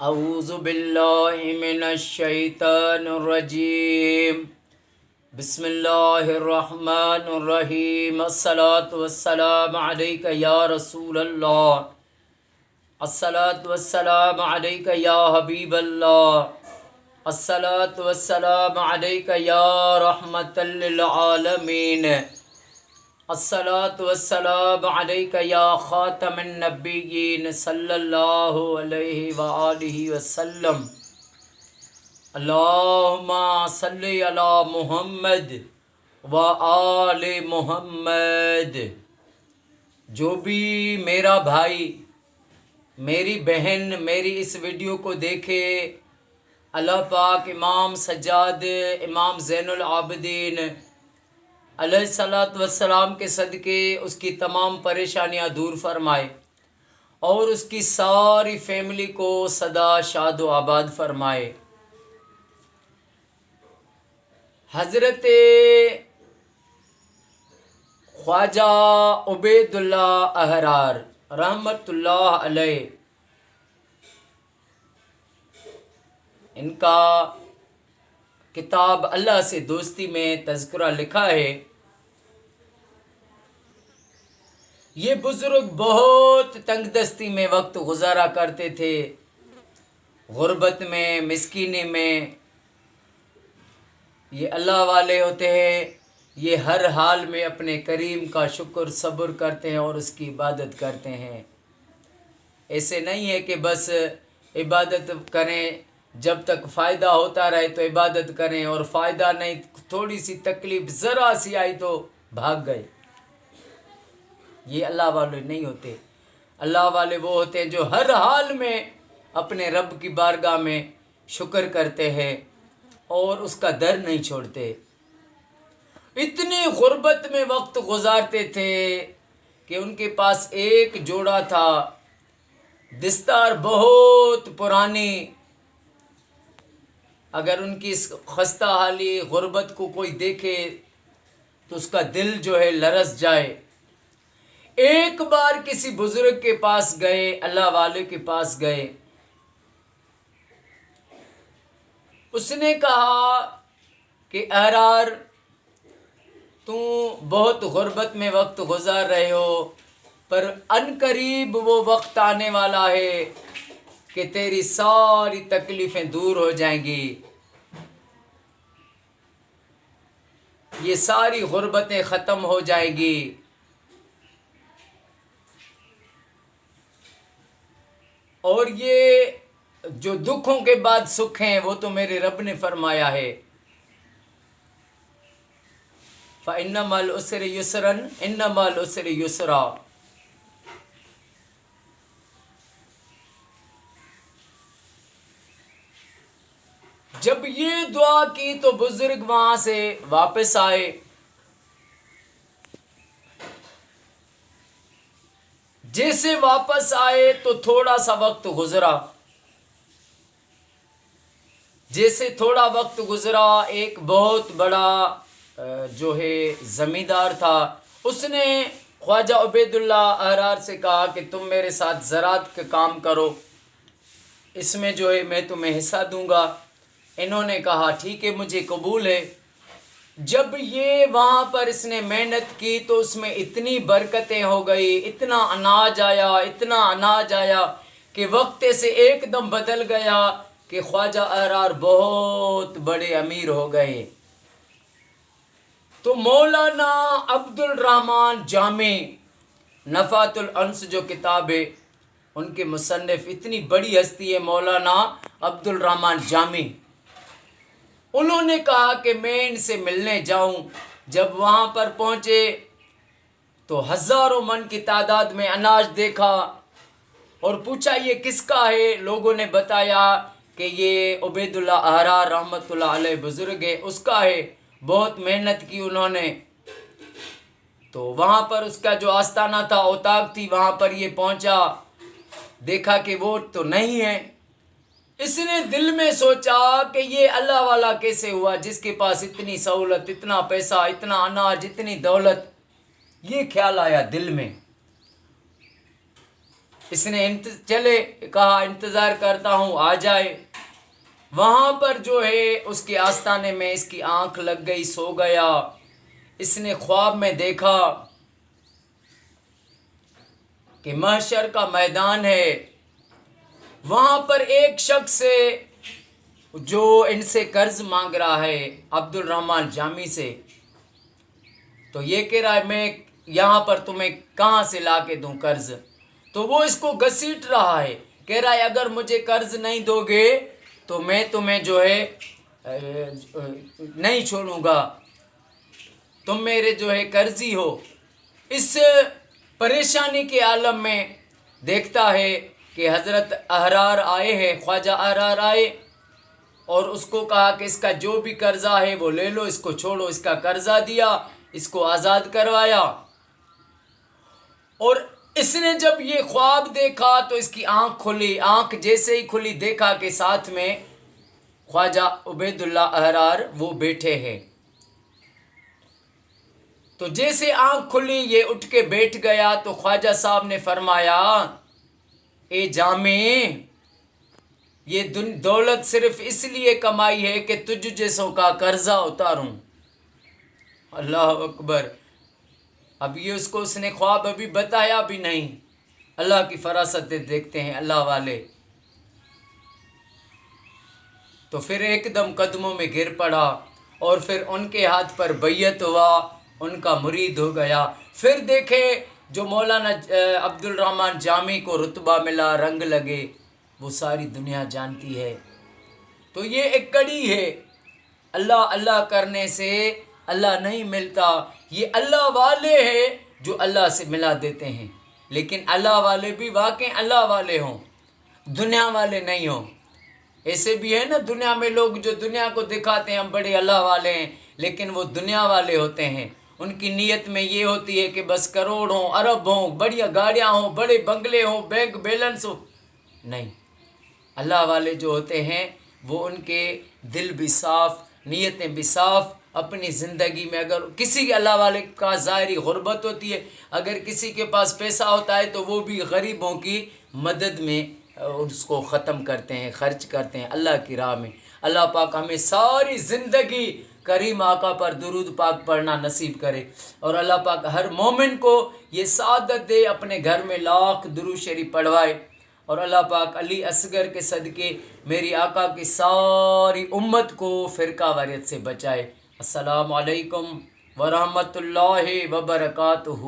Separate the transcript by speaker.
Speaker 1: اعوذ باللہ من الشیطان الرجیم بسم اللہ الرحمن الرحیم الصلاۃ والسلام علیک یا رسول اللہ الصلاۃ والسلام علیک یا حبیب اللہ الصلاۃ والسلام علیک یا رحمت للعالمین الصلاۃ والسلام علیک یا خاتم النبیین صلی اللہ علیہ وآلہ وسلم اللہم صلی علی محمد وآل محمد۔ جو بھی میرا بھائی میری بہن میری اس ویڈیو کو دیکھے، اللہ پاک امام سجاد امام زین العابدین علیہ الصلاۃ والسلام کے صدقے اس کی تمام پریشانیاں دور فرمائے اور اس کی ساری فیملی کو سدا شاد و آباد فرمائے۔ حضرت خواجہ عبید اللہ احرار رحمت اللہ علیہ، ان کا کتاب اللہ سے دوستی میں تذکرہ لکھا ہے۔ یہ بزرگ بہت تنگ دستی میں وقت گزارا کرتے تھے، غربت میں، مسکینی میں۔ یہ اللہ والے ہوتے ہیں، یہ ہر حال میں اپنے کریم کا شکر صبر کرتے ہیں اور اس کی عبادت کرتے ہیں۔ ایسے نہیں ہے کہ بس عبادت کریں، جب تک فائدہ ہوتا رہے تو عبادت کریں، اور فائدہ نہیں، تھوڑی سی تکلیف ذرا سی آئی تو بھاگ گئے۔ یہ اللہ والے نہیں ہوتے۔ اللہ والے وہ ہوتے ہیں جو ہر حال میں اپنے رب کی بارگاہ میں شکر کرتے ہیں اور اس کا در نہیں چھوڑتے۔ اتنی غربت میں وقت گزارتے تھے کہ ان کے پاس ایک جوڑا تھا، دستار بہت پرانی۔ اگر ان کی اس خستہ حالی غربت کو کوئی دیکھے تو اس کا دل جو ہے لرز جائے۔ ایک بار کسی بزرگ کے پاس گئے، اللہ والے کے پاس گئے، اس نے کہا کہ احرار، تو بہت غربت میں وقت گزار رہے ہو، پر ان قریب وہ وقت آنے والا ہے کہ تیری ساری تکلیفیں دور ہو جائیں گی، یہ ساری غربتیں ختم ہو جائیں گی، اور یہ جو دکھوں کے بعد سکھ ہیں وہ تو میرے رب نے فرمایا ہے، فَإِنَّ مَعَ الْعُسْرِ يُسْرًا إِنَّ مَعَ الْعُسْرِ يُسْرًا۔ جب یہ دعا کی تو بزرگ وہاں سے واپس آئے۔ جیسے واپس آئے تو تھوڑا سا وقت گزرا، جیسے تھوڑا وقت گزرا، ایک بہت بڑا جو ہے زمیندار تھا، اس نے خواجہ عبید اللہ احرار سے کہا کہ تم میرے ساتھ زراعت کا کام کرو، اس میں جو ہے میں تمہیں حصہ دوں گا۔ انہوں نے کہا ٹھیک ہے، مجھے قبول ہے۔ جب یہ وہاں پر اس نے محنت کی تو اس میں اتنی برکتیں ہو گئی، اتنا اناج آیا، اتنا اناج آیا کہ وقت سے ایک دم بدل گیا کہ خواجہ احرار بہت بڑے امیر ہو گئے۔ تو مولانا عبد الرحمن جامی نفحات الانس جو کتاب ہے، ان کے مصنف اتنی بڑی ہستی ہے مولانا عبد الرحمن جامی، انہوں نے کہا کہ میں ان سے ملنے جاؤں۔ جب وہاں پر پہنچے تو ہزاروں من کی تعداد میں اناج دیکھا اور پوچھا یہ کس کا ہے؟ لوگوں نے بتایا کہ یہ عبید اللہ احرار رحمت اللہ علیہ بزرگ ہے، اس کا ہے، بہت محنت کی انہوں نے۔ تو وہاں پر اس کا جو آستانہ تھا، اوطاق تھی، وہاں پر یہ پہنچا، دیکھا کہ وہ تو نہیں ہے۔ اس نے دل میں سوچا کہ یہ اللہ والا کیسے ہوا جس کے پاس اتنی سہولت، اتنا پیسہ، اتنا اناج، اتنی دولت۔ یہ خیال آیا دل میں۔ اس نے چلے کہا انتظار کرتا ہوں آ جائے. وہاں پر جو ہے اس کے آستانے میں اس کی آنکھ لگ گئی, سو گیا. اس نے خواب میں دیکھا کہ محشر کا میدان ہے, وہاں پر ایک شخص ہے جو ان سے قرض مانگ رہا ہے, عبد الرحمن جامی سے. تو یہ کہہ رہا ہے میں یہاں پر تمہیں کہاں سے لا کے دوں قرض. تو وہ اس کو گھسیٹ رہا ہے, کہہ رہا ہے اگر مجھے قرض نہیں دو گے تو میں تمہیں جو ہے نہیں چھوڑوں گا, تم میرے جو ہے قرضی ہو. اس پریشانی کے عالم میں دیکھتا ہے کہ حضرت احرار آئے ہیں, خواجہ احرار آئے اور اس کو کہا کہ اس کا جو بھی قرضہ ہے وہ لے لو, اس کو چھوڑو. اس کا قرضہ دیا, اس کو آزاد کروایا. اور اس نے جب یہ خواب دیکھا تو اس کی آنکھ کھلی. آنکھ جیسے ہی کھلی دیکھا کہ ساتھ میں خواجہ عبید اللہ احرار وہ بیٹھے ہیں. تو جیسے آنکھ کھلی یہ اٹھ کے بیٹھ گیا. تو خواجہ صاحب نے فرمایا اے جامع, یہ دولت صرف اس لیے کمائی ہے کہ تجھ جیسوں کا قرضہ اتاروں. اللہ اکبر. اب یہ اس نے خواب ابھی بتایا بھی نہیں. اللہ کی فراست دیکھتے ہیں اللہ والے. تو پھر ایک دم قدموں میں گر پڑا اور پھر ان کے ہاتھ پر بیعت ہوا, ان کا مرید ہو گیا. پھر دیکھے جو مولانا عبد الرحمن جامی کو رتبہ ملا, رنگ لگے, وہ ساری دنیا جانتی ہے. تو یہ ایک کڑی ہے. اللہ اللہ کرنے سے اللہ نہیں ملتا. یہ اللہ والے ہیں جو اللہ سے ملا دیتے ہیں, لیکن اللہ والے بھی واقعی اللہ والے ہوں, دنیا والے نہیں ہوں. ایسے بھی ہے نا دنیا میں لوگ جو دنیا کو دکھاتے ہیں ہم بڑے اللہ والے ہیں, لیکن وہ دنیا والے ہوتے ہیں. ان کی نیت میں یہ ہوتی ہے کہ بس کروڑ ہوں, ارب ہوں, بڑی گاڑیاں ہوں, بڑے بنگلے ہوں, بینک بیلنس ہو. نہیں, اللہ والے جو ہوتے ہیں وہ ان کے دل بھی صاف, نیتیں بھی صاف. اپنی زندگی میں اگر کسی اللہ والے کا ظاہری غربت ہوتی ہے, اگر کسی کے پاس پیسہ ہوتا ہے تو وہ بھی غریبوں کی مدد میں اس کو ختم کرتے ہیں, خرچ کرتے ہیں اللہ کی راہ میں. اللہ پاک ہمیں ساری زندگی کریم آقا پر درود پاک پڑھنا نصیب کرے, اور اللہ پاک ہر مومن کو یہ سعادت دے اپنے گھر میں لاکھ درود شریف پڑھوائے. اور اللہ پاک علی اصغر کے صدقے میری آقا کی ساری امت کو فرقہ واریت سے بچائے. السلام علیکم ورحمۃ اللہ وبرکاتہ.